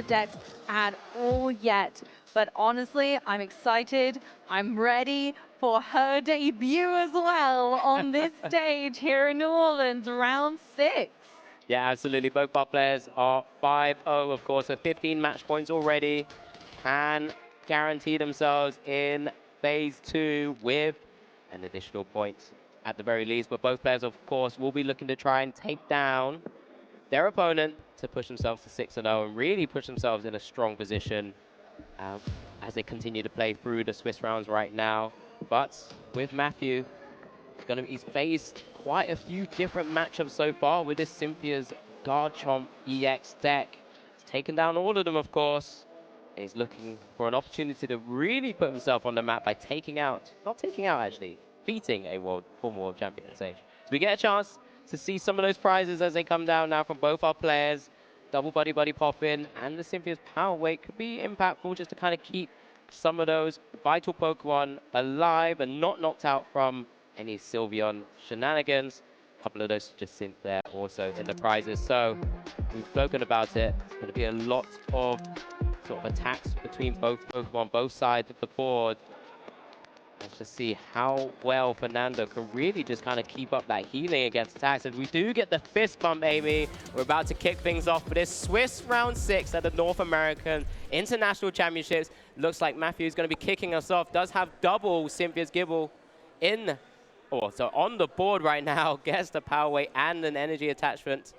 the decks at all yet. But honestly, I'm excited. I'm ready for her debut as well on this stage here in New Orleans, round 6. Yeah, absolutely. Both our players are 5-0, of course, so 15 match points already. Can guarantee themselves in phase 2 with an additional point at the very least. But both players, of course, will be looking to try and take down their opponent to push themselves to 6-0 and really push themselves in a strong position as they continue to play through the Swiss rounds right now. But with Matthew, he's faced quite a few different matchups so far with this Cynthia's Garchomp EX deck. He's taken down all of them, of course. And he's looking for an opportunity to really put himself on the map by beating a former world champion at stage. So we get a chance to see some of those prizes as they come down now from both our players. Double Buddy Buddy Poppin and the Cynthia's Power Weight could be impactful just to kind of keep some of those vital Pokemon alive and not knocked out from any Sylveon shenanigans. A couple of those just synth there also in the prizes. So we've spoken about it. It's going to be a lot of sort of attacks between both Pokemon, both sides of the board. Let's just see how well Fernando can really just kind of keep up that healing against attacks. And we do get the fist bump, Amy. We're about to kick things off for this Swiss round 6 at the North American International Championships. Looks like Matthew's going to be kicking us off. Does have double Cynthia's Gibble so on the board right now. Gets the Power Weight and an energy attachment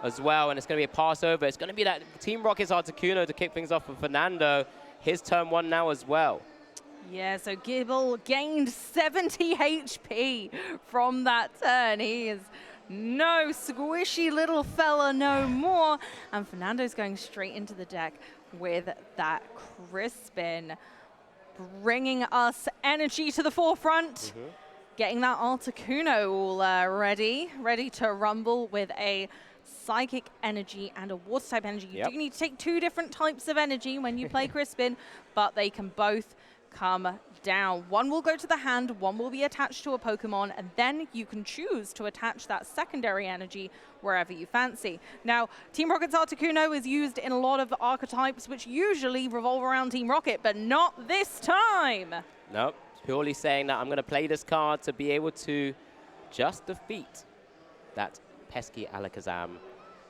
as well. And it's going to be a pass over. It's going to be that Team Rocket's Articuno to kick things off for Fernando. His turn 1 now as well. Yeah, so Gibble gained 70 HP from that turn. He is no squishy little fella no more. And Fernando's going straight into the deck with that Crispin, bringing us energy to the forefront. Getting that Articuno all ready to rumble with a Psychic Energy and a Water type energy. You do need to take 2 different types of energy when you play Crispin, but they can both come down. One will go to the hand, one will be attached to a Pokemon, and then you can choose to attach that secondary energy wherever you fancy. Now, Team Rocket's Articuno is used in a lot of archetypes which usually revolve around Team Rocket, but not this time. Nope, purely saying that I'm going to play this card to be able to just defeat that pesky Alakazam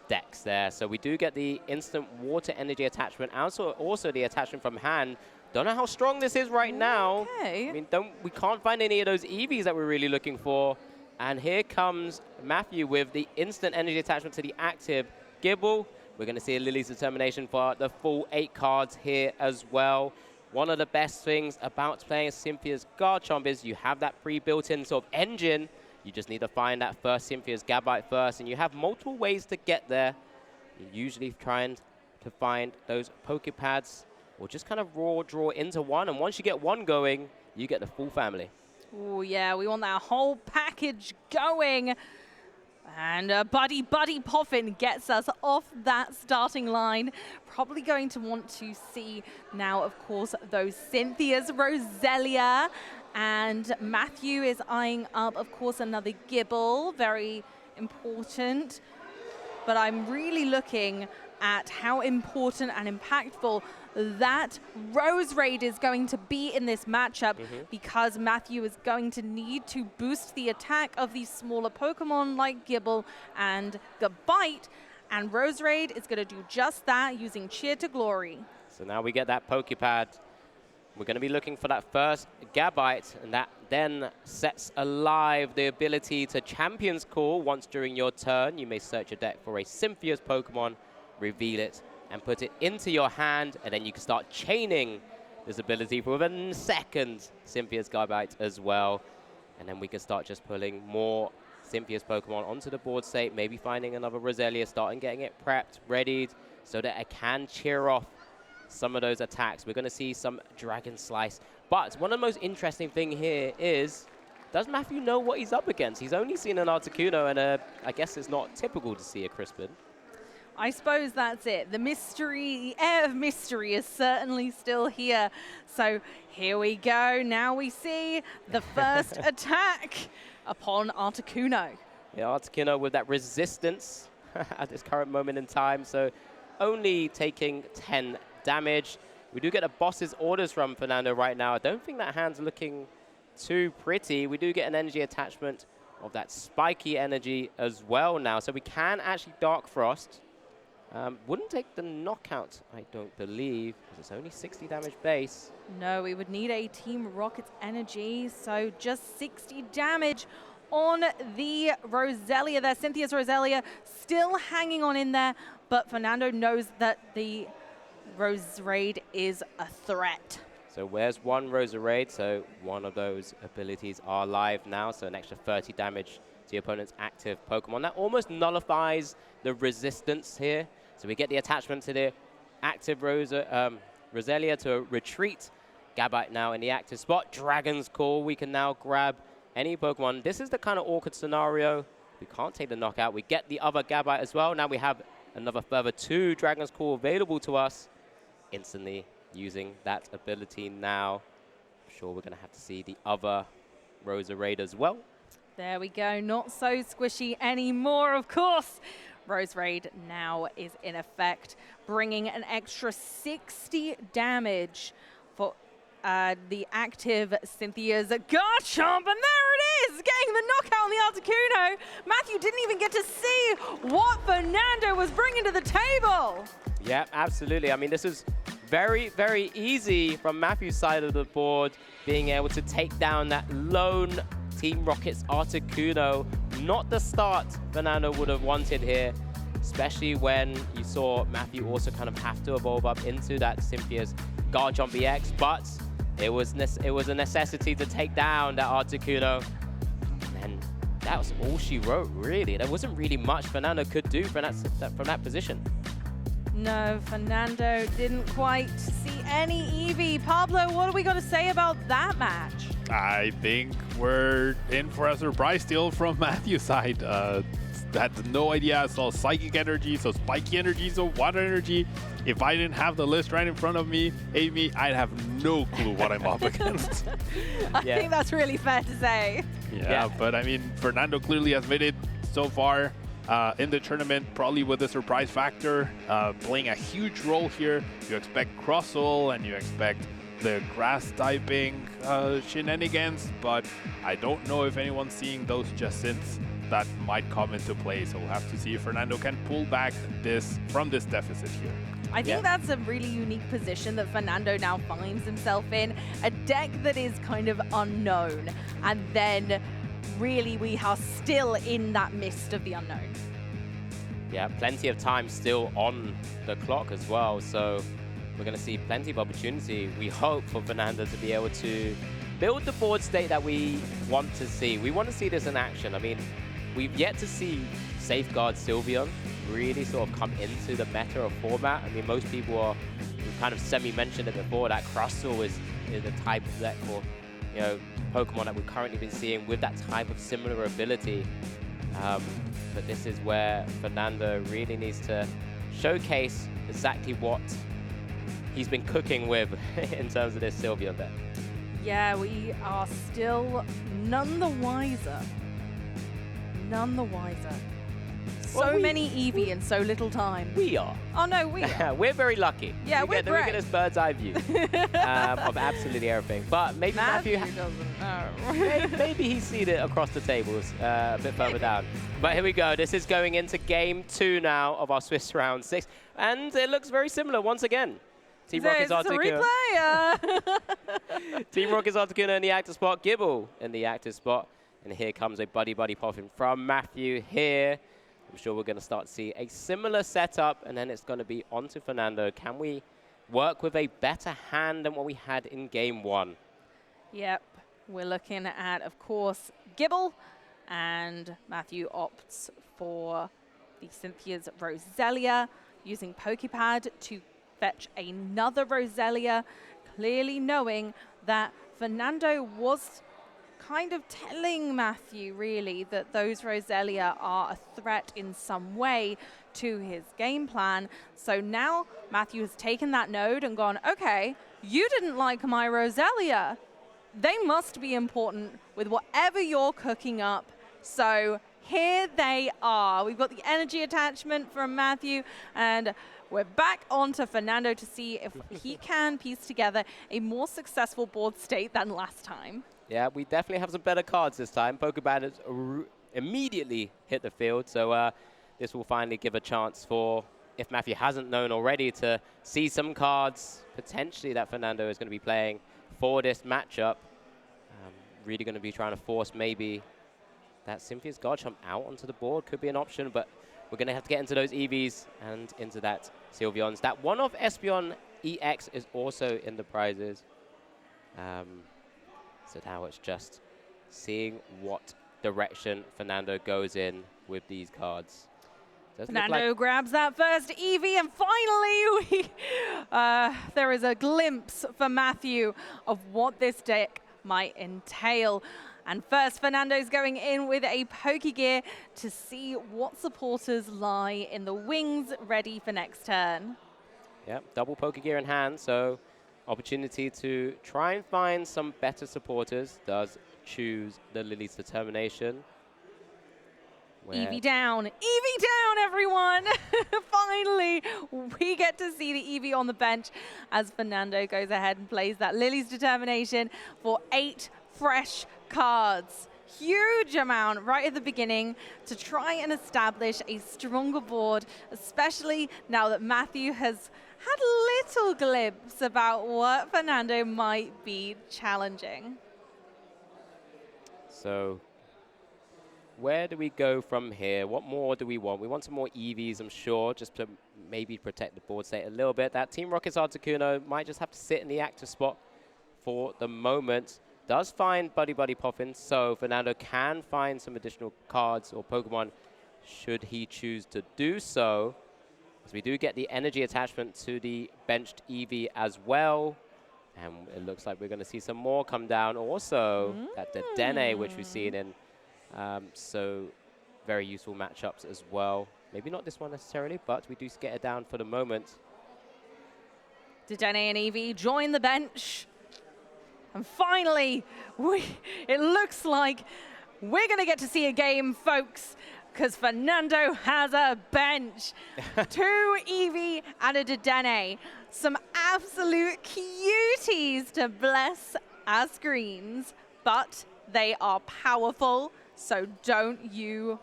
Dex there. So we do get the instant water energy attachment, also the attachment from hand. Don't know how strong this is right now. I mean, we can't find any of those EVs that we're really looking for. And here comes Matthew with the instant energy attachment to the active Gibble. We're going to see a Lily's Determination for the full 8 cards here as well. One of the best things about playing Cynthia's Garchomp is you have that pre-built-in sort of engine. You just need to find that first Cynthia's Gabite first, and you have multiple ways to get there. You're usually trying to find those Pokepads or just kind of raw draw into one, and once you get one going, you get the full family. Oh yeah, we want that whole package going. And Buddy Poffin gets us off that starting line. Probably going to want to see now, of course, those Cynthia's Roselia. And Matthew is eyeing up, of course, another Gibble. Very important. But I'm really looking at how important and impactful that Rose Raid is going to be in this matchup, because Matthew is going to need to boost the attack of these smaller Pokemon like Gibble and Gabite, and Rose Raid is going to do just that using Cheer to Glory. So now we get that Pokepad. We're going to be looking for that first Gabite, and that then sets alive the ability to Champion's Call. Once during your turn, you may search your deck for a Cynthia's Pokemon, reveal it, and put it into your hand, and then you can start chaining this ability for a second Cynthia's Gabite as well. And then we can start just pulling more Cynthia's Pokemon onto the board state, maybe finding another Roselia, starting getting it prepped, readied, so that I can cheer off some of those attacks. We're going to see some Dragon Slice. But one of the most interesting thing here is, does Matthew know what he's up against? He's only seen an Articuno, and I guess it's not typical to see a Crispin. I suppose that's it. The mystery, the air of mystery is certainly still here. So here we go. Now we see the first attack upon Articuno. Yeah, Articuno with that resistance at this current moment in time. So only taking 10 damage. We do get a boss's orders from Fernando right now. I don't think that hand's looking too pretty. We do get an energy attachment of that spiky energy as well now. So we can actually Dark Frost. Wouldn't take the knockout, I don't believe, because it's only 60 damage base. No, we would need a Team Rocket's energy, so just 60 damage on the Roselia there. Cynthia's Roselia still hanging on in there, but Fernando knows that the Roserade is a threat. So where's one Roserade? So one of those abilities are live now, so an extra 30 damage to the opponent's active Pokemon. That almost nullifies the resistance here. So we get the attachment to the active Roselia to retreat. Gabite now in the active spot. Dragon's Call, we can now grab any Pokemon. This is the kind of awkward scenario. We can't take the knockout. We get the other Gabite as well. Now we have another further 2 Dragon's Call available to us. Instantly using that ability now. I'm sure we're going to have to see the other Roserade as well. There we go. Not so squishy anymore, of course. Roserade now is in effect, bringing an extra 60 damage for the active Cynthia's Garchomp, and there it is, getting the knockout on the Articuno. Matthew didn't even get to see what Fernando was bringing to the table. Yeah, absolutely. I mean, this is very, very easy from Matthew's side of the board, being able to take down that lone Team Rocket's Articuno. Not the start Fernando would have wanted here, especially when you saw Matthew also kind of have to evolve up into that Cynthia's Garchomp EX, but it was a necessity to take down that Articuno. And that was all she wrote, really. There wasn't really much Fernando could do from that position. No, Fernando didn't quite see any Eevee. Pablo, what do we got to say about that match? I think we're in for a surprise steal from Matthew's side. Had no idea. So psychic energy, so spiky energy, so water energy. If I didn't have the list right in front of me, Amy, I'd have no clue what I'm up against. I think that's really fair to say. Yeah, but I mean, Fernando clearly has made it so far in the tournament, probably with the surprise factor playing a huge role here. You expect Crossel and you expect the grass typing shenanigans, but I don't know if anyone's seeing those just since that might come into play. So we'll have to see if Fernando can pull back from this deficit here. I think that's a really unique position that Fernando now finds himself in. A deck that is kind of unknown, and then really we are still in that mist of the unknown. Yeah, plenty of time still on the clock as well, so we're going to see plenty of opportunity, we hope, for Fernando to be able to build the board state that we want to see. We want to see this in action. I mean, we've yet to see Safeguard Sylveon really sort of come into the meta of format. I mean, most people we've kind of semi-mentioned it before, that Crustle is the type of deck for, you know, Pokemon that we've currently been seeing with that type of similar ability. But this is where Fernando really needs to showcase exactly what he's been cooking with in terms of this Sylveon deck. Yeah, we are still none the wiser. None the wiser. So many Eevee in so little time. We are. Oh, no, we are. We're very lucky. Yeah, we get this bird's eye view of absolutely everything. But maybe Matthew doesn't know. maybe he's seen it across the tables a bit further down. But here we go. This is going into game 2 now of our Swiss round 6. And it looks very similar once again. Team Rocket's Articuno. Team Rocket's Articuno in the active spot. Gible in the active spot. And here comes a buddy popping from Matthew here. I'm sure we're going to start to see a similar setup, and then it's going to be on to Fernando. Can we work with a better hand than what we had in game 1? Yep. We're looking at, of course, Gible, and Matthew opts for the Cynthia's Roselia, using Pokepad to fetch another Roselia, clearly knowing that Fernando was kind of telling Matthew, really, that those Roselia are a threat in some way to his game plan. So now Matthew has taken that node and gone, okay, you didn't like my Roselia. They must be important with whatever you're cooking up. So here they are. We've got the energy attachment from Matthew, and we're back on to Fernando to see if he can piece together a more successful board state than last time. Yeah, we definitely have some better cards this time. Pokemon has immediately hit the field, so this will finally give a chance for, if Matthew hasn't known already, to see some cards potentially that Fernando is going to be playing for this matchup. Really going to be trying to force maybe that Cynthia's Garchomp out onto the board. Could be an option, but we're going to have to get into those EVs and into that Sylveons. That one-off Espeon EX is also in the prizes. So now it's just seeing what direction Fernando goes in with these cards. Fernando grabs that first Eevee, and finally there is a glimpse for Matthew of what this deck might entail. And first, Fernando's going in with a Pokegear to see what supporters lie in the wings ready for next turn. Yep, double Pokegear in hand, so opportunity to try and find some better supporters. Does choose the Lily's Determination. Eevee down, everyone! Finally, we get to see the Eevee on the bench as Fernando goes ahead and plays that Lily's Determination for 8 fresh cards. Huge amount right at the beginning to try and establish a stronger board, especially now that Matthew has had little glimpse about what Fernando might be challenging. So where do we go from here? What more do we want? We want some more EVs, I'm sure, just to maybe protect the board state a little bit. That Team Rocket's Articuno might just have to sit in the active spot for the moment. Does find Buddy Buddy Poffin, so Fernando can find some additional cards or Pokemon should he choose to do so. As we do get the energy attachment to the benched Eevee as well. And it looks like we're going to see some more come down. Also, that Dedenne, which we've seen in so very useful matchups as well. Maybe not this one necessarily, but we do get it down for the moment. Dedenne and Eevee join the bench. And finally, it looks like we're going to get to see a game, folks, because Fernando has a bench. 2 Eevee and a Dedenne. Some absolute cuties to bless our screens, but they are powerful, so don't you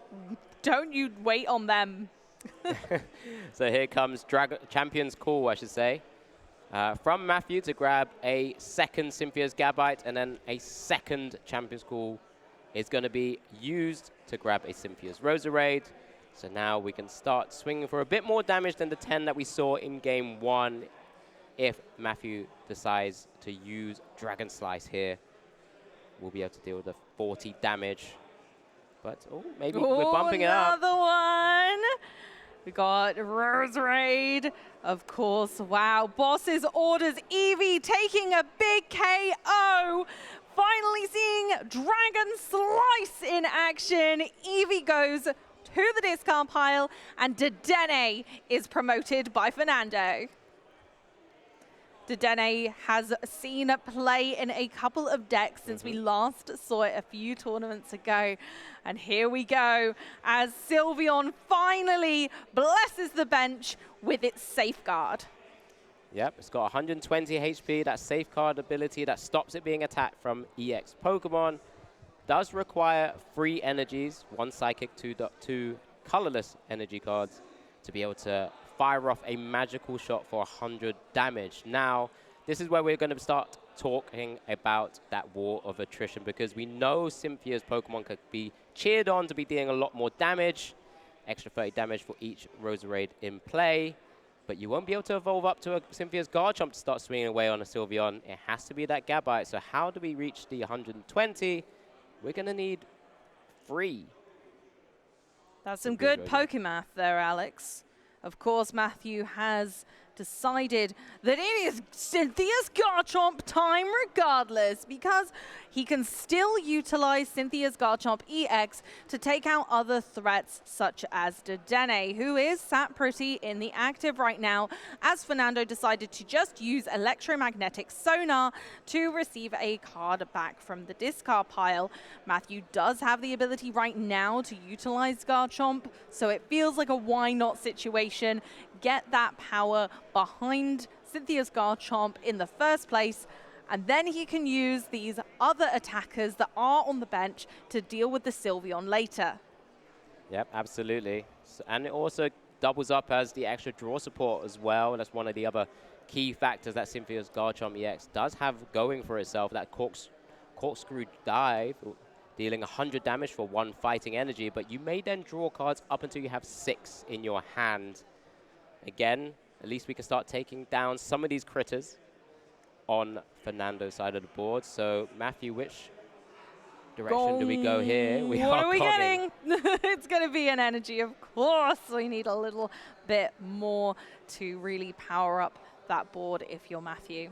wait on them. So here comes Champion's Call, I should say. From Matthew to grab a second Cynthia's Gabite, and then a second Champion's Call is going to be used to grab a Cynthia's Roserade. So now we can start swinging for a bit more damage than the 10 that we saw in game 1 if Matthew decides to use Dragon Slice here. We'll be able to deal with the 40 damage. But, maybe we're bumping it up. Another one. We got Roserade, of course. Wow, Boss's orders. Eevee taking a big KO. Finally seeing Dragon Slice in action. Eevee goes to the discard pile, and Dedenne is promoted by Fernando. Dedenne has seen play in a couple of decks since we last saw it a few tournaments ago. And here we go, as Sylveon finally blesses the bench with its Safeguard. Yep, it's got 120 HP, that Safeguard ability that stops it being attacked from EX Pokemon. Does require 3 energies, 1 Psychic, 2 colorless energy cards to be able to fire off a magical shot for 100 damage. Now, this is where we're going to start talking about that war of attrition, because we know Cynthia's Pokemon could be cheered on to be dealing a lot more damage, extra 30 damage for each Roserade in play, but you won't be able to evolve up to a Cynthia's Garchomp to start swinging away on a Sylveon. It has to be that Gabite. So how do we reach the 120? We're going to need 3. That's some good Pokemath there, Alex. Of course, Matthew has decided that it is Cynthia's Garchomp time regardless, because he can still utilize Cynthia's Garchomp EX to take out other threats such as Dedenne, who is sat pretty in the active right now, as Fernando decided to just use electromagnetic sonar to receive a card back from the discard pile. Matthew does have the ability right now to utilize Garchomp, so it feels like a why not situation. Get that power behind Cynthia's Garchomp in the first place, and then he can use these other attackers that are on the bench to deal with the Sylveon later. Yep, absolutely. And it also doubles up as the extra draw support as well. That's one of the other key factors that Cynthia's Garchomp EX does have going for itself, that corkscrew dive, dealing 100 damage for 1 fighting energy, but you may then draw cards up until you have 6 in your hand. Again, at least we can start taking down some of these critters on Fernando's side of the board. So, Matthew, which direction do we go here? What are we getting? It's going to be an energy, of course. We need a little bit more to really power up that board if you're Matthew.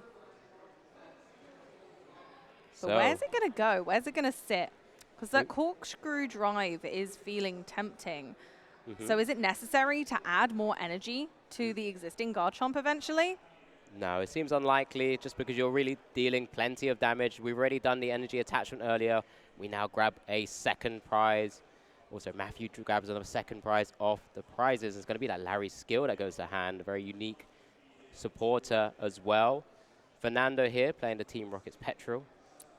But where's it going to go? Where's it going to sit? Because that corkscrew drive is feeling tempting. So is it necessary to add more energy to the existing Garchomp eventually? No, it seems unlikely, just because you're really dealing plenty of damage. We've already done the energy attachment earlier. We now grab a second prize. Also, Matthew grabs another second prize off the prizes. It's going to be that Larry skill that goes to hand, a very unique supporter as well. Fernando here playing the Team Rocket's Petrol.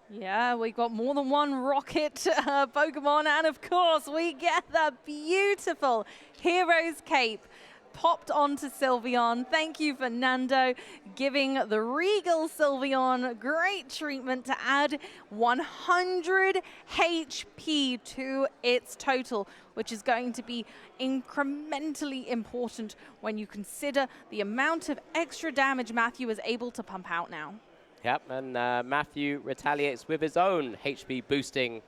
Yeah, we got more than one Rocket Pokemon, and of course we get the beautiful Hero's Cape popped onto Sylveon. Thank you, Fernando, giving the Regal Sylveon great treatment to add 100 HP to its total, which is going to be incrementally important when you consider the amount of extra damage Matthew is able to pump out now. Yep, and Matthew retaliates with his own HP boosting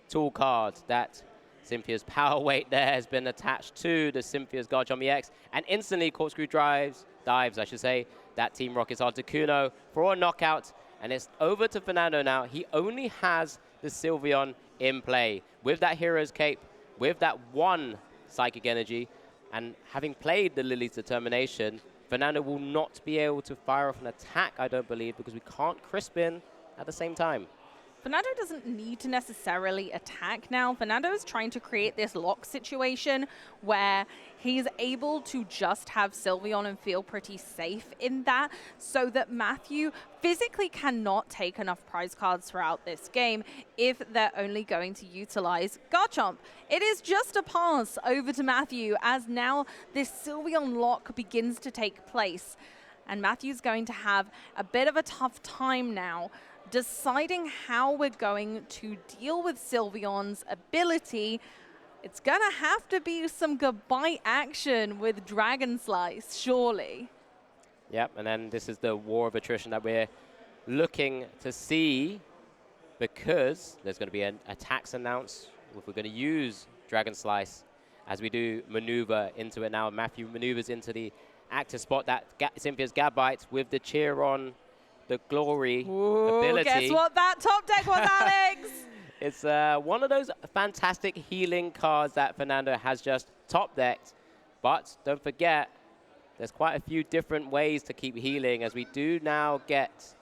tool card. That Cynthia's Power Weight there has been attached to the Cynthia's Garchomp EX, and instantly corkscrew dives, I should say, that Team Rocket's Articuno for a knockout, and it's over to Fernando now. He only has the Sylveon in play with that Hero's Cape, with that 1 Psychic Energy, and having played the Lily's Determination, Fernando will not be able to fire off an attack, I don't believe, because we can't Crispin at the same time. Fernando doesn't need to necessarily attack now. Fernando is trying to create this lock situation where he's able to just have Sylveon and feel pretty safe in that, so that Matthew physically cannot take enough prize cards throughout this game if they're only going to utilize Garchomp. It is just a pass over to Matthew, as now this Sylveon lock begins to take place. And Matthew's going to have a bit of a tough time now deciding how we're going to deal with Sylveon's ability. It's gonna have to be some goodbye action with Dragon Slice, surely. Yep, and then this is the war of attrition that we're looking to see, because there's going to be an attacks announced if we're going to use Dragon Slice, as we do maneuver into it now. Matthew maneuvers into the active spot, that Cynthia's Gabite with the cheer on the glory ability. Guess what that top deck was, Alex? It's one of those fantastic healing cards that Fernando has just top decked. But don't forget, there's quite a few different ways to keep healing, as we do now get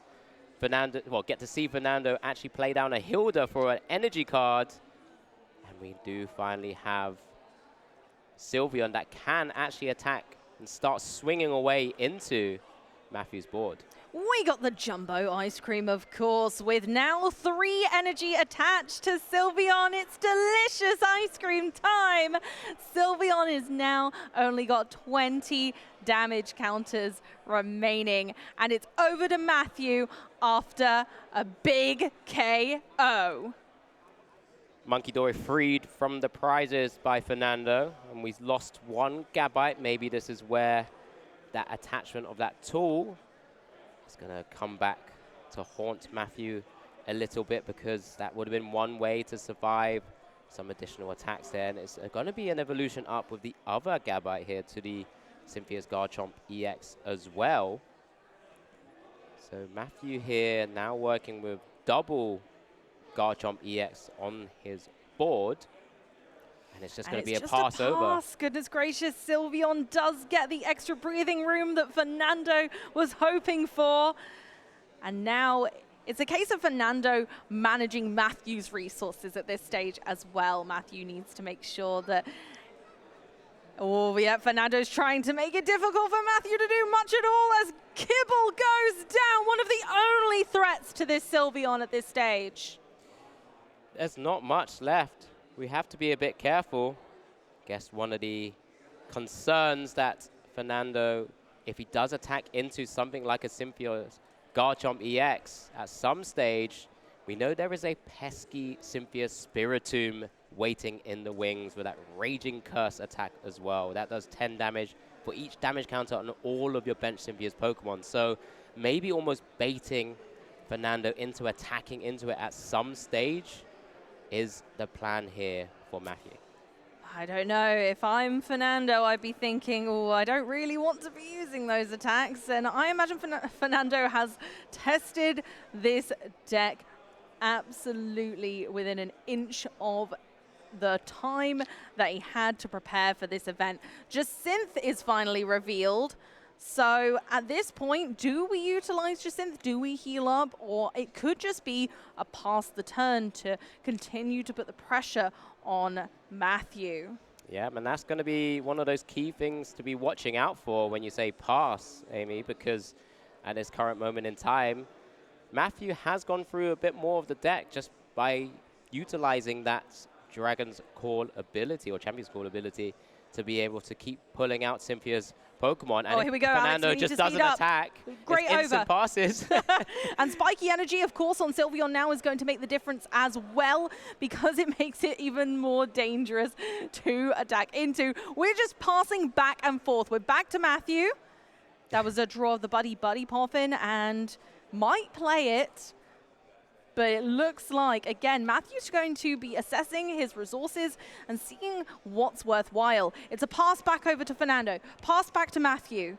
Fernando, well, get to see Fernando actually play down a Hilda for an energy card. And we do finally have Sylveon that can actually attack and start swinging away into Matthew's board. We got the Jumbo Ice Cream, of course, with now 3 energy attached to Sylveon. It's delicious ice cream time. Sylveon is now only got 20 damage counters remaining, and it's over to Matthew after a big KO. Monkey Dory freed from the prizes by Fernando, and we've lost 1 Gabite. Maybe this is where that attachment of that tool is going to come back to haunt Matthew a little bit, because that would have been one way to survive some additional attacks there. And it's going to be an evolution up with the other Gabite here to the Cynthia's Garchomp EX as well. So Matthew here now working with double Garchomp EX on his board. And it's just going to be a pass over. Goodness gracious, Sylveon does get the extra breathing room that Fernando was hoping for. And now it's a case of Fernando managing Matthew's resources at this stage as well. Matthew needs to make sure that... Oh, yeah, Fernando's trying to make it difficult for Matthew to do much at all as Kibble goes down, one of the only threats to this Sylveon at this stage. There's not much left. We have to be a bit careful. Guess one of the concerns that Fernando, if he does attack into something like a Cynthia's Garchomp EX at some stage, we know there is a pesky Cynthia Spiritomb waiting in the wings with that Raging Curse attack as well. That does 10 damage for each damage counter on all of your bench Cynthia's Pokemon. So maybe almost baiting Fernando into attacking into it at some stage is the plan here for Matthew. I don't know. If I'm Fernando, I'd be thinking, oh, I don't really want to be using those attacks. And I imagine Fernando has tested this deck absolutely within an inch of the time that he had to prepare for this event. Jacynth is finally revealed. So at this point, do we utilize Jacynth? Do we heal up? Or it could just be a pass the turn to continue to put the pressure on Matthew. Yeah, and that's going to be one of those key things to be watching out for when you say pass, Amy, because at this current moment in time, Matthew has gone through a bit more of the deck just by utilizing that Dragon's Call ability or Champion's Call ability to be able to keep pulling out Cynthia's Pokemon. And here we go, Fernando Alex, just doesn't attack. Great it's instant passes. And Spiky Energy, of course, on Sylveon now is going to make the difference as well because it makes it even more dangerous to attack into. We're just passing back and forth. We're back to Matthew. That was a draw of the Buddy Poffin and might play it. But it looks like, again, Matthew's going to be assessing his resources and seeing what's worthwhile. It's a pass back over to Fernando, pass back to Matthew.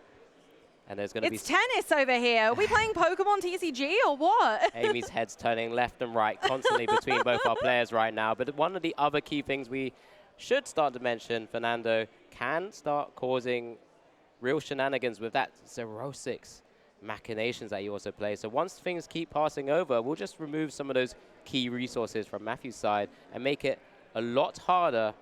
And there's going to be... It's tennis over here. Are we playing Pokemon TCG or what? Amy's head's turning left and right constantly between both our players right now. But one of the other key things we should start to mention, Fernando can start causing real shenanigans with that 0-6 machinations that he also plays. So once things keep passing over, we'll just remove some of those key resources from Matthew's side and make it a lot harder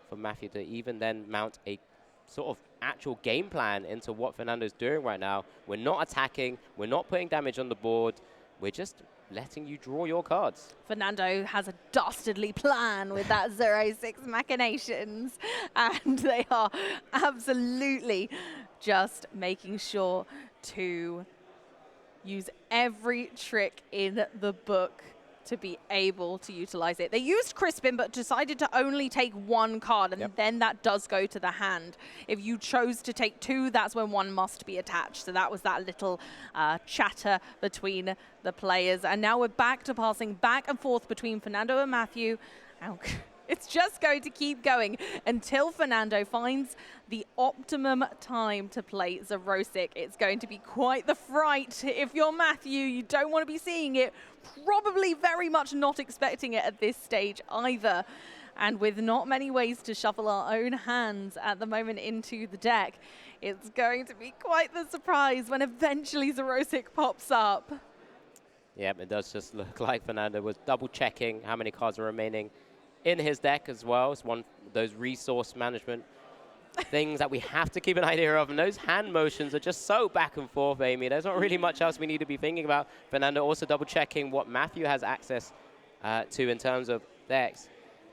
for Matthew to even then mount a sort of actual game plan into what Fernando's doing right now. We're not attacking, we're not putting damage on the board, we're just letting you draw your cards. Fernando has a dastardly plan with that 0-6 machinations, and they are absolutely just making sure to use every trick in the book to be able to utilize it. They used Crispin, but decided to only take one card, and then that does go to the hand. If you chose to take two, that's when one must be attached. So that was that little chatter between the players. And now we're back to passing back and forth between Fernando and Matthew. It's just going to keep going until Fernando finds the optimum time to play Zerosic. It's going to be quite the fright. If you're Matthew, you don't want to be seeing it. Probably very much not expecting it at this stage either. And with not many ways to shuffle our own hands at the moment into the deck, it's going to be quite the surprise when eventually Zerosic pops up. Yeah, it does just look like Fernando was double checking how many cards are remaining in his deck as well. It's one of those resource management things that we have to keep an idea of. And those hand motions are just so back and forth, Amy. There's not really much else we need to be thinking about. Fernando also double checking what Matthew has access to in terms of decks.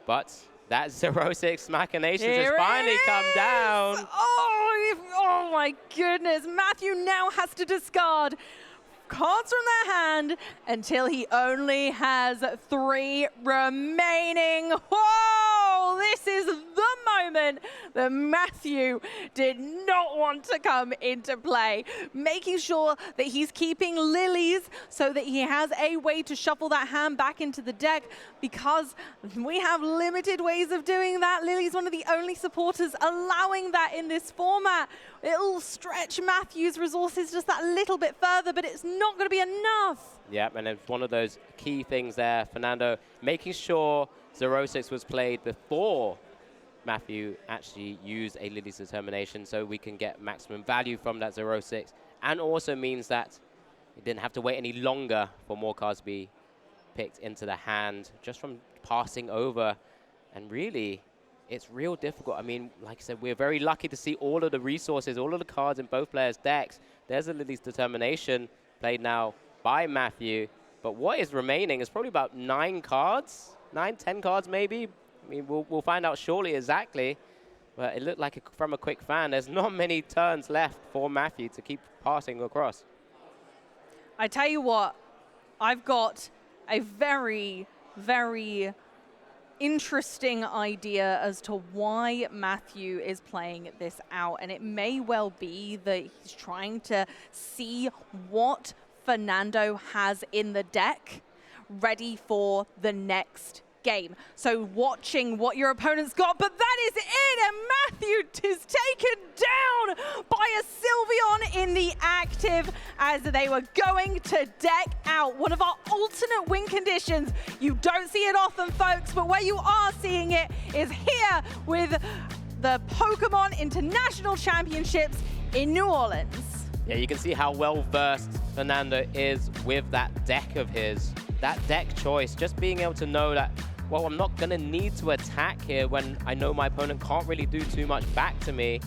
But that 0-6 machinations has finally come down. Oh my goodness. Matthew now has to discard cards from their hand until he only has 3 remaining. Whoa! This is the moment that Matthew did not want to come into play, making sure that he's keeping lilies so that he has a way to shuffle that hand back into the deck, because we have limited ways of doing that. Lily's one of the only supporters allowing that in this format. It'll stretch Matthew's resources just that little bit further, but it's not going to be enough. Yep, and it's one of those key things there, Fernando, making sure 0-6 was played before Matthew actually used a Lily's Determination, so we can get maximum value from that 0-6, and also means that he didn't have to wait any longer for more cards to be picked into the hand just from passing over. And really, it's real difficult. I mean, like I said, we're very lucky to see all of the resources, all of the cards in both players' decks. There's a Lily's Determination played now by Matthew, but what is remaining is probably about 9 cards, 9, 10 cards maybe. I mean, we'll find out shortly exactly, but it looked like from a quick fan, there's not many turns left for Matthew to keep passing across. I tell you what, I've got a very, very interesting idea as to why Matthew is playing this out, and it may well be that he's trying to see what Fernando has in the deck ready for the next game. So watching what your opponent's got, but that is it, and Matthew is taken down by a Sylveon in the active as they were going to deck out one of our alternate win conditions. You don't see it often, folks, but where you are seeing it is here with the Pokemon International Championships in New Orleans. Yeah, you can see how well versed Fernando is with that deck of his. That deck choice, just being able to know that, well, I'm not going to need to attack here when I know my opponent can't really do too much back to me.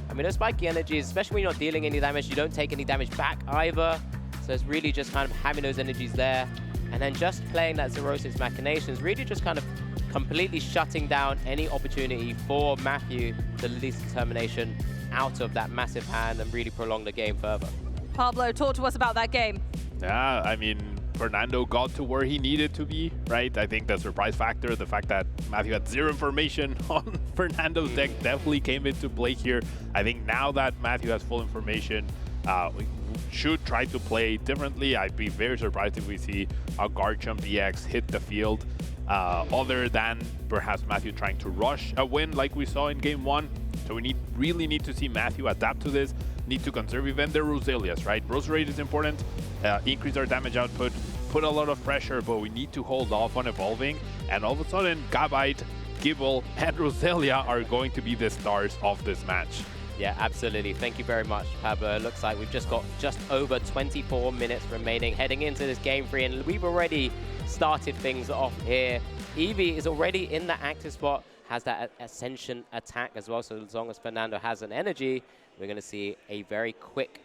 I mean, those spiky energies, especially when you're not dealing any damage, you don't take any damage back either. So it's really just kind of having those energies there. And then just playing that 0-6 Machinations, really just kind of completely shutting down any opportunity for Matthew to release Determination out of that massive hand and really prolong the game further. Pablo, talk to us about that game. Yeah, I mean, Fernando got to where he needed to be, right? I think the surprise factor, the fact that Matthew had 0 information on Fernando's deck definitely came into play here. I think now that Matthew has full information, we should try to play differently. I'd be very surprised if we see a Garchomp EX hit the field, other than perhaps Matthew trying to rush a win like we saw in game 1. So we really need to see Matthew adapt to this, need to conserve even their Roselias, right? Rose rate is important, increase our damage output, put a lot of pressure, but we need to hold off on evolving. And all of a sudden, Gabite, Gible, and Roselia are going to be the stars of this match. Yeah, absolutely. Thank you very much, Pablo. It looks like we've just got just over 24 minutes remaining heading into this game 3, and we've already started things off here. Eevee is already in the active spot, has that Ascension attack as well, so as long as Fernando has an energy, we're going to see a very quick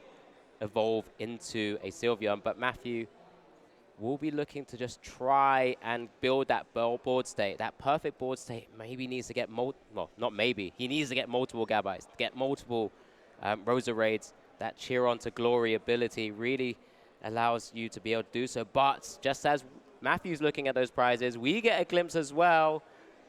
evolve into a Sylveon, but Matthew will be looking to just try and build that board state, that perfect board state. Maybe needs to get well, not maybe, he needs to get multiple Gabites, get multiple Roserades. That Cheer On to Glory ability really allows you to be able to do so, but just as Matthew's looking at those prizes, we get a glimpse as well.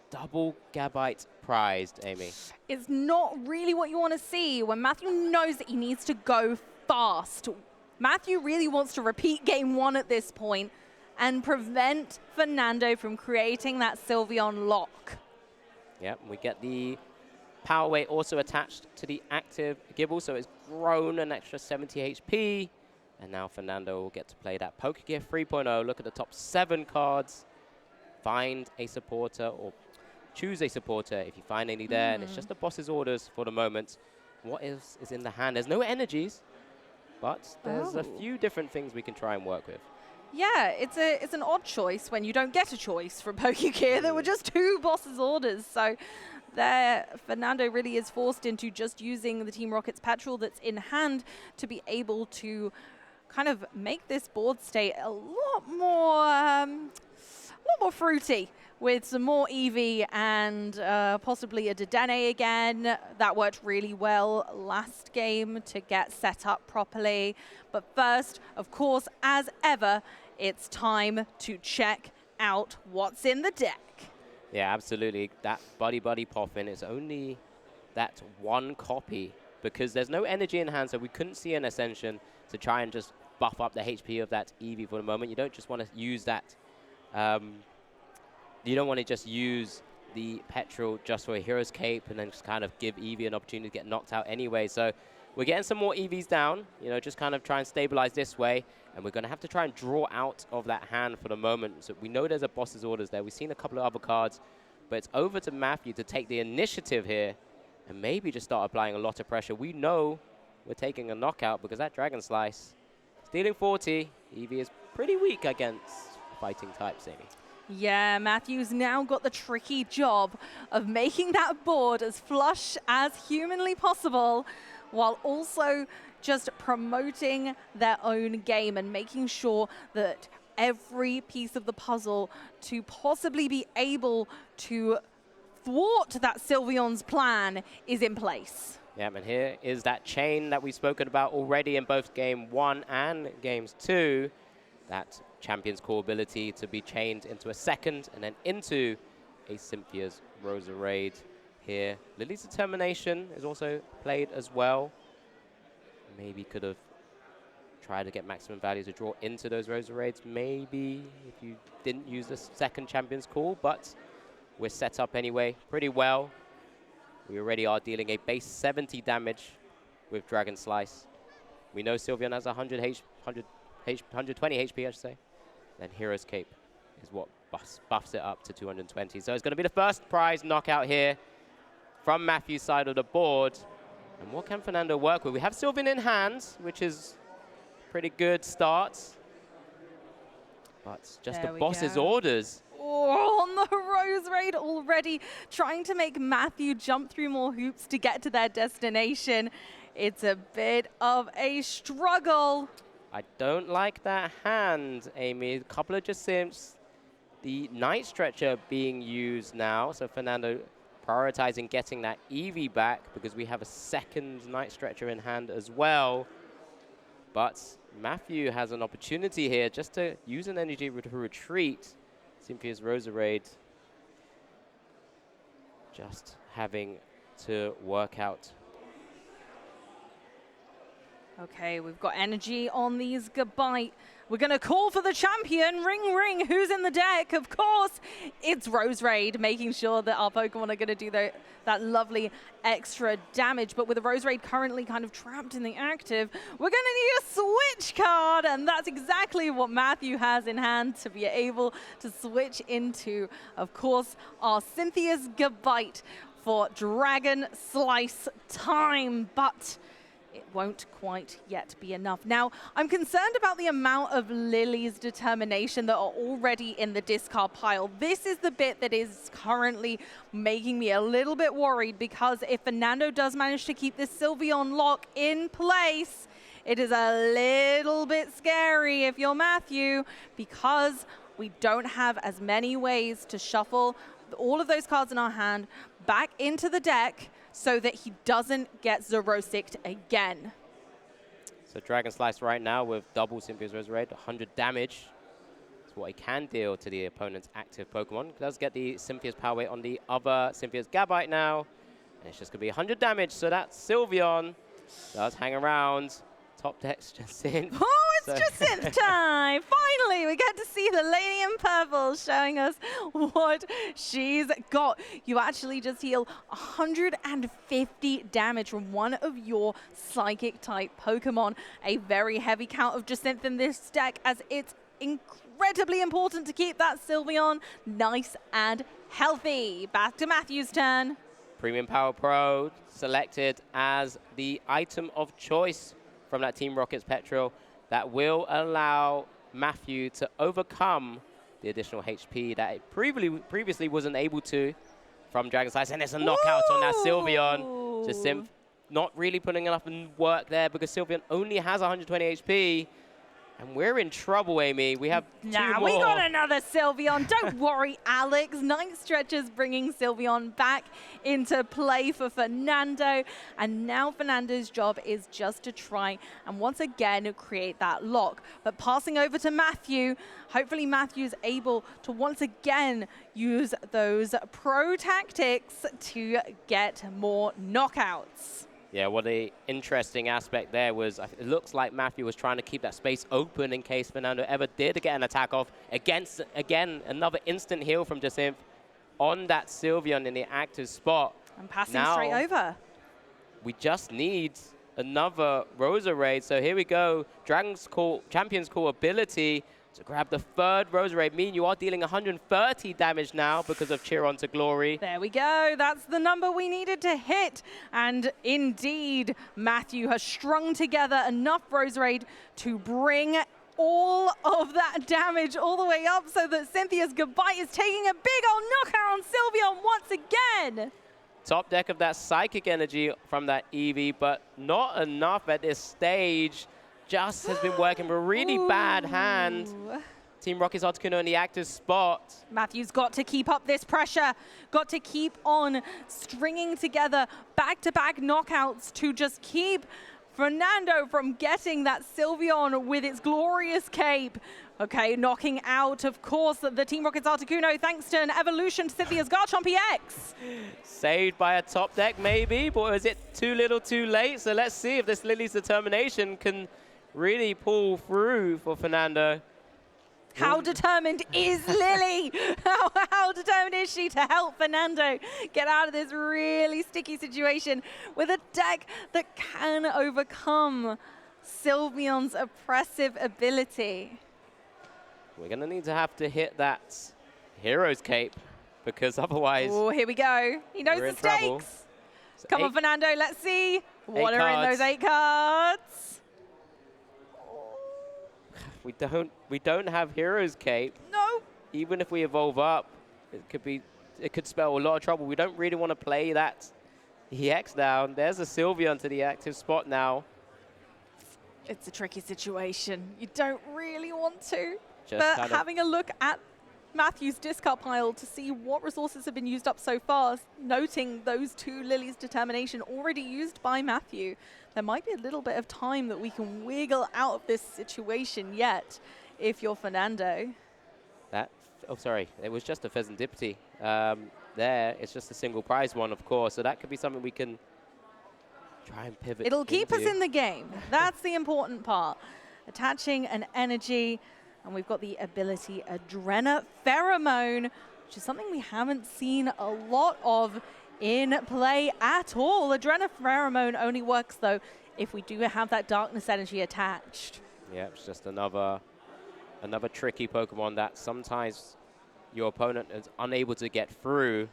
Double Gabite prized, Amy. It's not really what you want to see when Matthew knows that he needs to go fast. Matthew really wants to repeat game 1 at this point and prevent Fernando from creating that Sylveon lock. Yep, we get the Power Weight also attached to the active Gible, so it's grown an extra 70 HP. And now Fernando will get to play that Pokegear 3.0. Look at the top 7 cards. Find a supporter or choose a supporter if you find any there, and it's just the boss's orders for the moment. What else is in the hand? There's no energies, but there's a few different things we can try and work with. Yeah, it's an odd choice when you don't get a choice from Pokegear. There were just 2 boss's orders, so there Fernando really is forced into just using the Team Rocket's petrol that's in hand to be able to kind of make this board state a lot more fruity, with some more Eevee and possibly a Dedenne again. That worked really well last game to get set up properly. But first, of course, as ever, it's time to check out what's in the deck. Yeah, absolutely. That buddy pop-in is only that one copy because there's no energy in hand, so we couldn't see an Ascension to try and just buff up the HP of that Eevee for the moment. You don't just want to use that. You don't want to just use the Petrol just for a Hero's Cape and then just kind of give Eevee an opportunity to get knocked out anyway. So we're getting some more Eevees down, you know, just kind of try and stabilize this way. And we're going to have to try and draw out of that hand for the moment. So we know there's a boss's orders there. We've seen a couple of other cards, but it's over to Matthew to take the initiative here and maybe just start applying a lot of pressure. We know we're taking a knockout because that Dragon Slice is dealing 40. Eevee is pretty weak against fighting types, Amy. Yeah, Matthew's now got the tricky job of making that board as flush as humanly possible while also just promoting their own game and making sure that every piece of the puzzle to possibly be able to thwart that Sylveon's plan is in place. Yeah, and here is that chain that we've spoken about already in both Game 1 and Games 2. That Champion's core ability to be chained into a second and then into a Cynthia's Roserade here. Lily's Determination is also played as well. Maybe could have tried to get maximum value to draw into those Roserades, maybe if you didn't use the second Champion's Call, but we're set up anyway pretty well. We already are dealing a base 70 damage with Dragon Slice. We know Sylveon has 120 HP, I should say. Then Hero's Cape is what buffs it up to 220. So it's going to be the first prize knockout here from Matthew's side of the board. And what can Fernando work with? We have Sylveon in hand, which is pretty good start. But just the boss's orders. Oh, on the Roserade already, trying to make Matthew jump through more hoops to get to their destination. It's a bit of a struggle. I don't like that hand, Amy. A couple of just simps. The Night Stretcher being used now, so Fernando prioritizing getting that Eevee back because we have a second Night Stretcher in hand as well. But Matthew has an opportunity here just to use an energy to retreat. Cynthia's Roserade just having to work out. Okay, we've got energy on these Gabite. We're going to call for the champion. Ring, ring. Who's in the deck? Of course, it's Roserade, making sure that our Pokemon are going to do that lovely extra damage. But with the Roserade currently kind of trapped in the active, we're going to need a switch card. And that's exactly what Matthew has in hand to be able to switch into, of course, our Cynthia's Gabite for Dragon Slice time. But it won't quite yet be enough. Now, I'm concerned about the amount of Lily's Determination that are already in the discard pile. This is the bit that is currently making me a little bit worried because if Fernando does manage to keep this Sylveon lock in place, it is a little bit scary if you're Matthew because we don't have as many ways to shuffle all of those cards in our hand back into the deck so that he doesn't get Zerosicked again. So Dragon Slice right now with double Cynthia's Roserade, 100 damage. That's what he can deal to the opponent's active Pokemon. He does get the Cynthia's Power Weight on the other Cynthia's Gabite now. And it's just going to be 100 damage, so that Sylveon does hang around. Top deck's just in. Oh, it's just synth time! Finally, we get to see the lady in purple showing us what she's got. You actually just heal 150 damage from one of your Psychic-type Pokemon. A very heavy count of Jacynth in this deck, as it's incredibly important to keep that Sylveon nice and healthy. Back to Matthew's turn. Premium Power Pro selected as the item of choice from that Team Rocket's Petrol that will allow Matthew to overcome the additional HP that it previously wasn't able to from Dragon Slice. And there's a knockout on that Sylveon. Just not really putting enough work there because Sylveon only has 120 HP. And we're in trouble, Amy. We have two Nah, more. we got another Sylveon. Don't worry, Alex. Ninth Stretcher's bringing Sylveon back into play for Fernando. And now Fernando's job is just to try and once again create that lock. But passing over to Matthew, hopefully Matthew's able to once again use those pro tactics to get more knockouts. Yeah, well, the interesting aspect there was it looks like Matthew was trying to keep that space open in case Fernando ever did get an attack off against, again, another instant heal from Jacinth on that Sylveon in the active spot. And passing now, straight over. We just need another Roserade. So here we go. Champion's Call ability to grab the third Roserade. Mean you are dealing 130 damage now because of Cheer On to Glory. There we go. That's the number we needed to hit. And indeed, Matthew has strung together enough Roserade to bring all of that damage all the way up so that Cynthia's goodbye is taking a big old knockout on Sylveon once again. Top deck of that Psychic Energy from that Eevee, but not enough at this stage. Just has been working with a really bad hand. Team Rocket's Articuno in the active spot. Matthew's got to keep up this pressure, got to keep on stringing together back-to-back knockouts to just keep Fernando from getting that Sylveon with its glorious cape. Okay, knocking out, of course, the Team Rocket's Articuno thanks to an evolution to Cynthia's Garchomp EX. Saved by a top deck, maybe, but is it too little too late? So let's see if this Lily's determination can really pull through for Fernando. How determined is Lily? How determined is she to help Fernando get out of this really sticky situation with a deck that can overcome Sylveon's oppressive ability? We're going to need to have to hit that Hero's Cape because otherwise... Oh, here we go. He knows the stakes. So Come on, Fernando, let's see. What are in those 8 cards? We don't have Hero's Cape. No. Even if we evolve up, it could spell a lot of trouble. We don't really want to play that EX down. There's a Sylveon to the active spot now. It's a tricky situation. You don't really want to. Just but having a look at Matthew's discard pile to see what resources have been used up so far, noting those 2 Lily's Determination already used by Matthew, there might be a little bit of time that we can wiggle out of this situation yet if you're Fernando. Oh, sorry, it was just a Pheasantipity. There, it's just a single prize one, of course, so that could be something we can try and pivot. It'll keep us in the game. That's the important part. Attaching an energy, and we've got the ability Adrena Pheromone, which is something we haven't seen a lot of in play at all. Adrena Pheromone only works, though, if we do have that Darkness Energy attached. Yeah, it's just another tricky Pokemon that sometimes your opponent is unable to get through.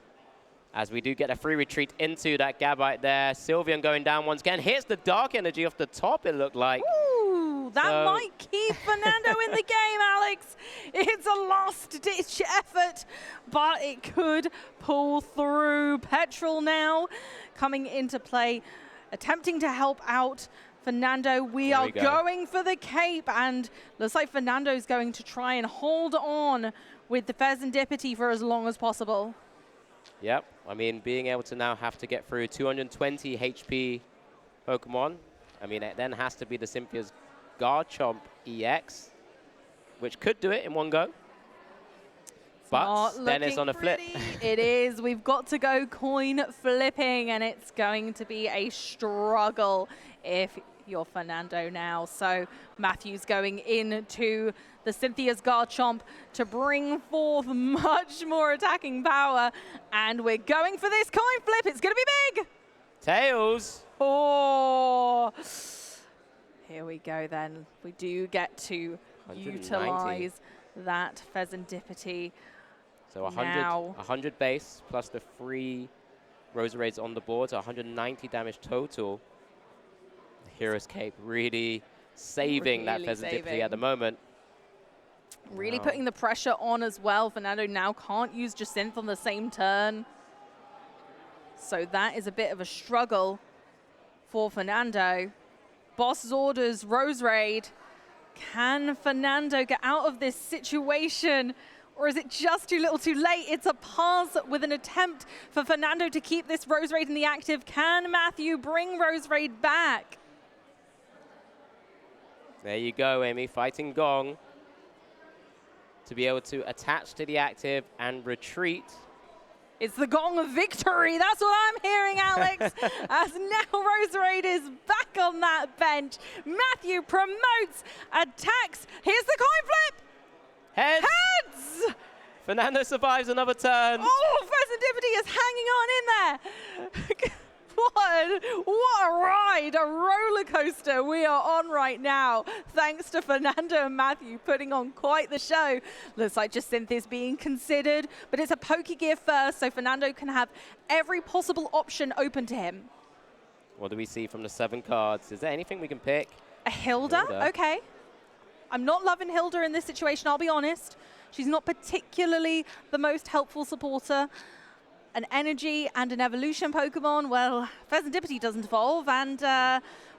As we do get a free retreat into that Gabite there. Sylveon going down once again. Hits the Dark Energy off the top, it looked like. Ooh, that might keep Fernando in the game, Alex. It's a last-ditch effort, but it could pull through. Petrol now coming into play, attempting to help out Fernando. We are going for the cape, and looks like Fernando's going to try and hold on with the Pheasantipity for as long as possible. Yep, I mean, being able to now have to get through 220 HP Pokemon, I mean, it then has to be the Cynthia's Garchomp EX, which could do it in one go. But then it's on a flip. It is. We've got to go coin flipping, and it's going to be a struggle if you're Fernando now. So Matthew's going into the Cynthia's Garchomp to bring forth much more attacking power. And we're going for this coin flip. It's going to be big. Tails. Oh. Here we go then. We do get to utilize that Pheasantipity. So 100 base plus the 3 Roserades on the board, so 190 damage total. Hero's Cape really saving that Pheasantipity at the moment. Really putting the pressure on as well. Fernando now can't use Jacinth on the same turn. So that is a bit of a struggle for Fernando. Boss's orders, Roserade. Can Fernando get out of this situation? Or is it just too little too late? It's a pass with an attempt for Fernando to keep this Rose Raid in the active. Can Matthew bring Rose Raid back? There you go, Amy, fighting Gong to be able to attach to the active and retreat. It's the gong of victory. That's what I'm hearing, Alex. As now Rose Raid is back on that bench. Matthew promotes, attacks. Here's the coin flip. Heads. Heads! Fernando survives another turn. Oh, Festivity is hanging on in there. What a ride, a roller coaster we are on right now. Thanks to Fernando and Matthew putting on quite the show. Looks like Jacinth is being considered, but it's a Pokegear first, so Fernando can have every possible option open to him. What do we see from the 7 cards? Is there anything we can pick? A Hilda? Okay. I'm not loving Hilda in this situation, I'll be honest. She's not particularly the most helpful supporter. An energy and an evolution Pokemon, well, Festivity doesn't evolve, and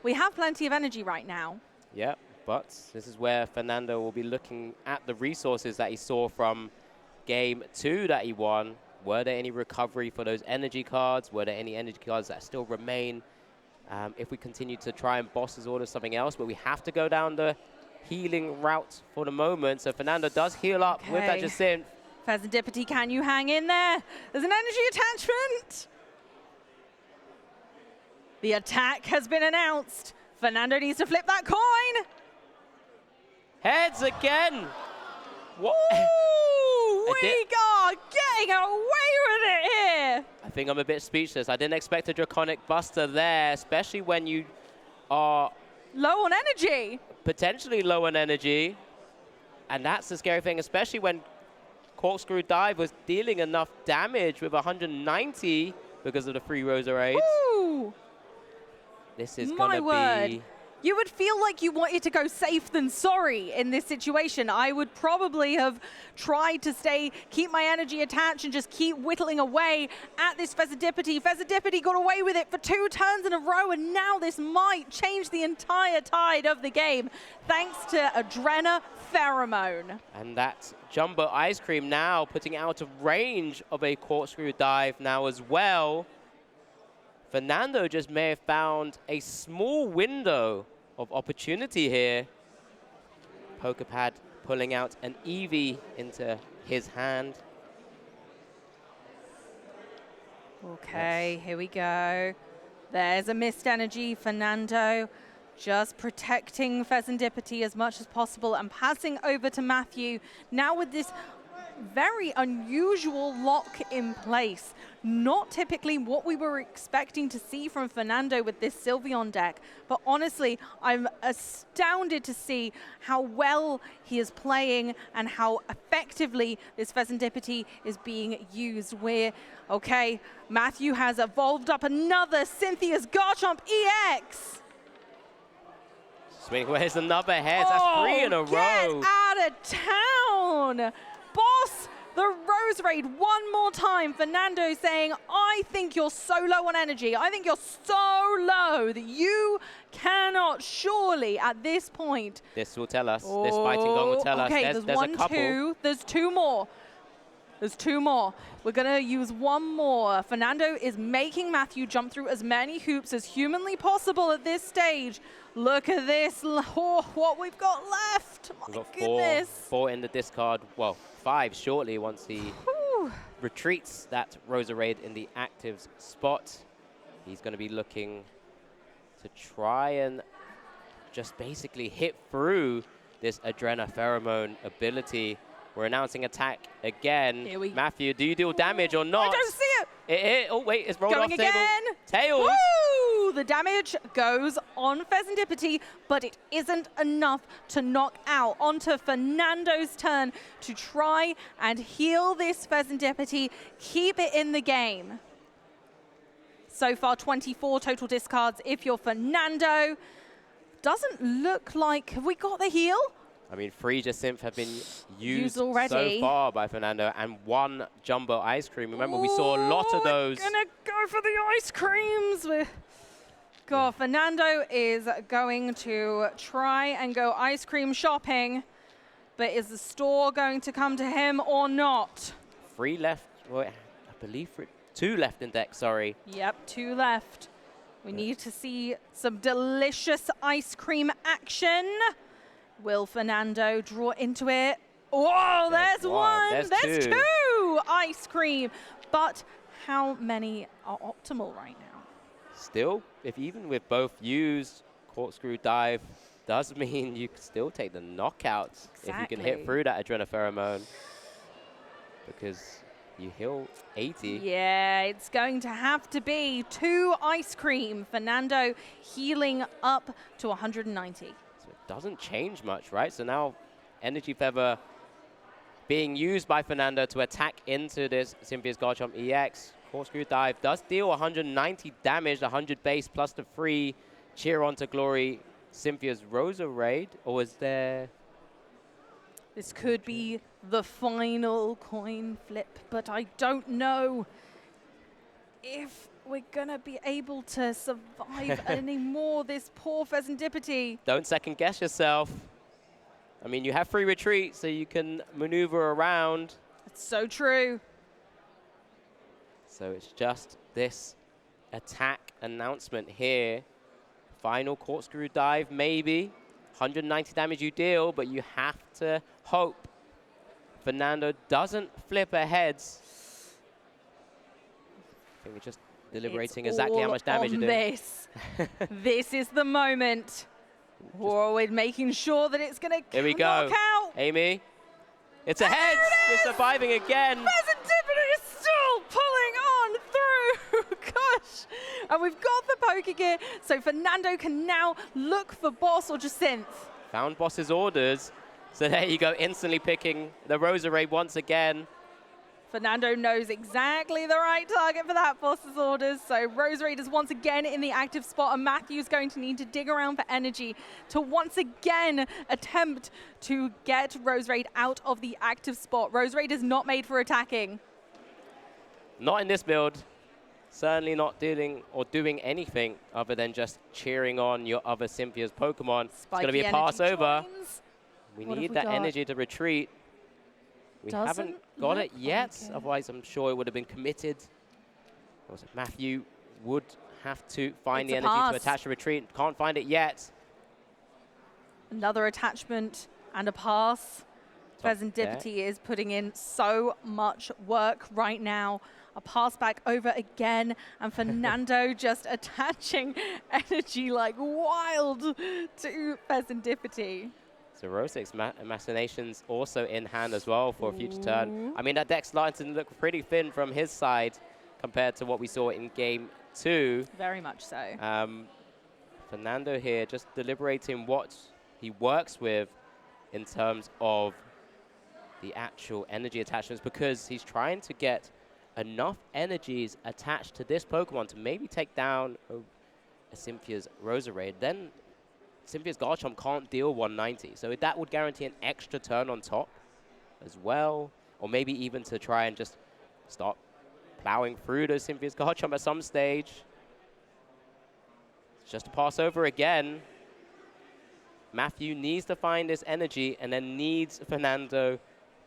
we have plenty of energy right now. Yep, but this is where Fernando will be looking at the resources that he saw from Game 2 that he won. Were there any recovery for those energy cards? Were there any energy cards that still remain if we continue to try and boss his order something else? But we have to go down the healing route for the moment. So Fernando does heal up with that Jacinth. Festivity, can you hang in there? There's an energy attachment. The attack has been announced. Fernando needs to flip that coin. Heads again. What? Ooh, we are getting away with it here. I think I'm a bit speechless. I didn't expect a Draconic Buster there, especially when you are low on energy. Potentially low on energy. And that's the scary thing, especially when Corkscrew Dive was dealing enough damage with 190 because of the free Rosa Raids. Ooh. This is My gonna word. be... You would feel like you wanted to go safe than sorry in this situation. I would probably have tried to keep my energy attached and just keep whittling away at this Festivity. Festivity got away with it for 2 turns in a row, and now this might change the entire tide of the game, thanks to Adrena Pheromone. And that Jumbo Ice Cream now putting out of range of a Corkscrew Dive now as well. Fernando just may have found a small window of opportunity here. Pokepad pulling out an Eevee into his hand. Okay, Here we go. There's a missed energy. Fernando just protecting Festivity as much as possible and passing over to Matthew. Now with this very unusual lock in place. Not typically what we were expecting to see from Fernando with this Sylveon deck, but honestly, I'm astounded to see how well he is playing and how effectively this Festivity is being used. Okay, Matthew has evolved up another Cynthia's Garchomp EX. Swing, where's another head? That's 3 in a row. Get out of town. Boss the Rose Raid one more time. Fernando saying, I think you're so low on energy. I think you're so low that you cannot surely at this point. This will tell us. This fighting gong will tell us. Okay, there's one, a couple. two. There's 2 more. There's 2 more. We're going to use 1 more. Fernando is making Matthew jump through as many hoops as humanly possible at this stage. Look at this. Oh, what we've got left. My We've got goodness. 4 in the discard. Well, 5 shortly once he retreats that Rosa Raid in the actives spot. He's going to be looking to try and just basically hit through this Adrena Pheromone ability. We're announcing attack again. Matthew, do you deal damage or not? I don't see it. Oh, wait, it's rolled Going off again. table. Tails. Woo! The damage goes on Festivity, but it isn't enough to knock out. Onto Fernando's turn to try and heal this Festivity, keep it in the game. So far, 24 total discards if you're Fernando. Doesn't look like, have we got the heal? I mean, 3 Jacinth have been used already so far by Fernando, and 1 Jumbo Ice Cream. Remember, we saw a lot of those. We're gonna go for the ice creams. God, Fernando is going to try and go ice cream shopping, but is the store going to come to him or not? 3 left. Well, I believe 2 left in deck, sorry. Yep, 2 left. We need to see some delicious ice cream action. Will Fernando draw into it? Whoa, there's one. There's 2 ice cream. But how many are optimal right now? Still, if even with both used, corkscrew dive does mean you can still take the knockouts if you can hit through that adrenaline pheromone, because you heal 80. Yeah, it's going to have to be 2 ice cream. Fernando healing up to 190. So it doesn't change much, right? So now Energy Feather being used by Fernando to attack into this Cynthia's Garchomp EX. Corkscrew Dive does deal 190 damage, 100 base plus the 3 Cheer On to Glory Cynthia's Rosa Raid, or is there... This could be the final coin flip, but I don't know if we're gonna be able to survive anymore, this poor Pheasantipity. Don't second guess yourself. I mean, you have free retreat, so you can maneuver around. It's so true. So it's just this attack announcement here. Final corkscrew dive, maybe. 190 damage you deal, but you have to hope Fernando doesn't flip ahead. I think we're just deliberating exactly how much damage you do. This. This is the moment. Whoa, we're making sure that it's going to Here we go. knock out. Amy, it's a heads. We're surviving again. Pheasantipity is still pulling on through. Gosh. And we've got the Pokegear, so Fernando can now look for Boss or Jacynth. Found Boss's orders. So there you go, instantly picking the Roserade once again. Fernando knows exactly the right target for that Boss's orders. So Roserade is once again in the active spot, and Matthew's going to need to dig around for energy to once again attempt to get Roserade out of the active spot. Roserade is not made for attacking. Not in this build. Certainly not dealing or doing anything other than just cheering on your other Cynthia's Pokemon. It's going to be a pass over. We need that energy to retreat. We haven't got it yet, otherwise I'm sure it would have been committed. Matthew would have to find the energy to attach to retreat. Can't find it yet. Another attachment and a pass. Pheasantipity is putting in so much work right now. A pass back over again, and Fernando just attaching energy like wild to Pheasantipity. So Rosix Machinations also in hand as well for a future turn. I mean, that deck's starting to look pretty thin from his side compared to what we saw in Game 2. Very much so. Fernando here just deliberating what he works with in terms of the actual energy attachments, because he's trying to get enough energies attached to this Pokemon to maybe take down a Cynthia's Roserade. Then Cynthia's Garchomp can't deal 190, so that would guarantee an extra turn on top as well, or maybe even to try and just start plowing through those Cynthia's Garchomp at some stage. It's just a pass over again. Matthew needs to find this energy and then needs Fernando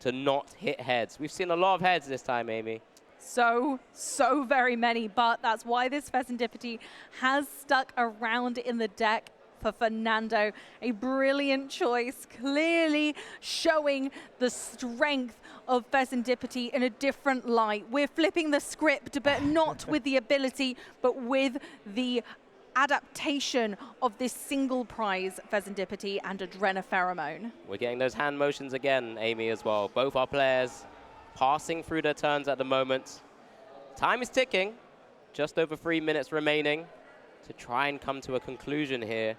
to not hit heads. We've seen a lot of heads this time, Amy. So very many, but that's why this Pheasantipity has stuck around in the deck for Fernando. A brilliant choice, clearly showing the strength of Pheasantipity in a different light. We're flipping the script, but not with the ability, but with the adaptation of this single prize Pheasantipity and Adrena Pheromone. We're getting those hand motions again, Amy, as well. Both our players passing through their turns at the moment. Time is ticking. Just over 3 minutes remaining to try and come to a conclusion here.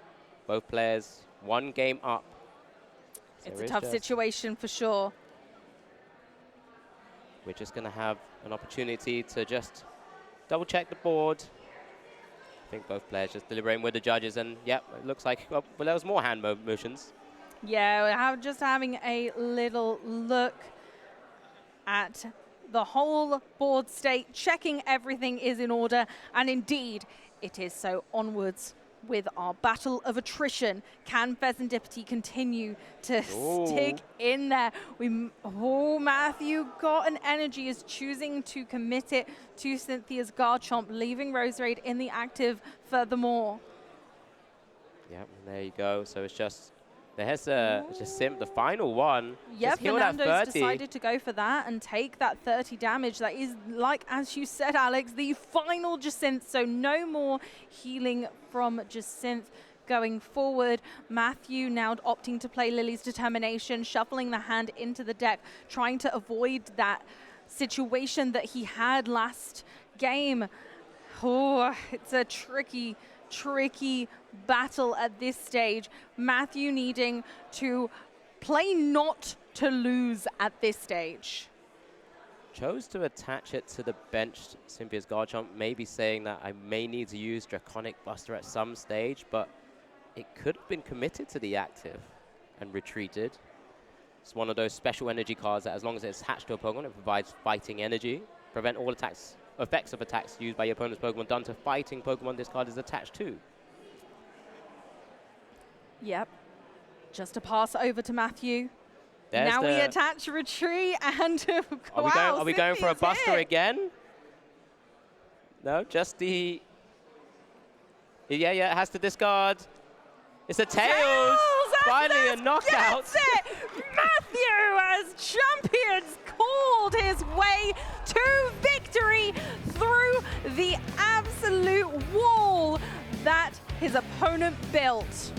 Both players 1 game up. It's a tough situation for sure. We're just going to have an opportunity to just double check the board. I think both players just deliberating with the judges, and yep, it looks like well, there was more hand motions. Yeah, we're just having a little look at the whole board state, checking everything is in order, and indeed, it is. So onwards with our battle of attrition. Can Pheasantipity continue to stick in there? Matthew got an energy, is choosing to commit it to Cynthia's Garchomp, leaving Roserade in the active furthermore. Yep, and there you go. So it's just, there's just the final one. Yep, Fernando's 30. decided to go for that and take that 30 damage. That is, like, as you said, Alex, the final Jacinth, so no more healing from Jacinth going forward. Matthew now opting to play Lily's Determination, shuffling the hand into the deck, trying to avoid that situation that he had last game. Oh, it's a tricky battle at this stage. Matthew needing to play not to lose at this stage. Chose to attach it to the benched Cynthia's Garchomp, maybe saying that I may need to use Draconic Buster at some stage, but it could have been committed to the active and retreated. It's one of those special energy cards that as long as it's attached to a Pokemon, it provides fighting energy. Prevent all effects of attacks used by your opponent's Pokemon done to fighting Pokemon this card is attached to. Yep. Just a pass over to Matthew. There's now we attach retreat and are we going for a Buster hit. again? No, just the... Yeah, it has to discard. It's a Tails! Finally a knockout! Matthew, as champions, called his way to victory through the absolute wall that his opponent built.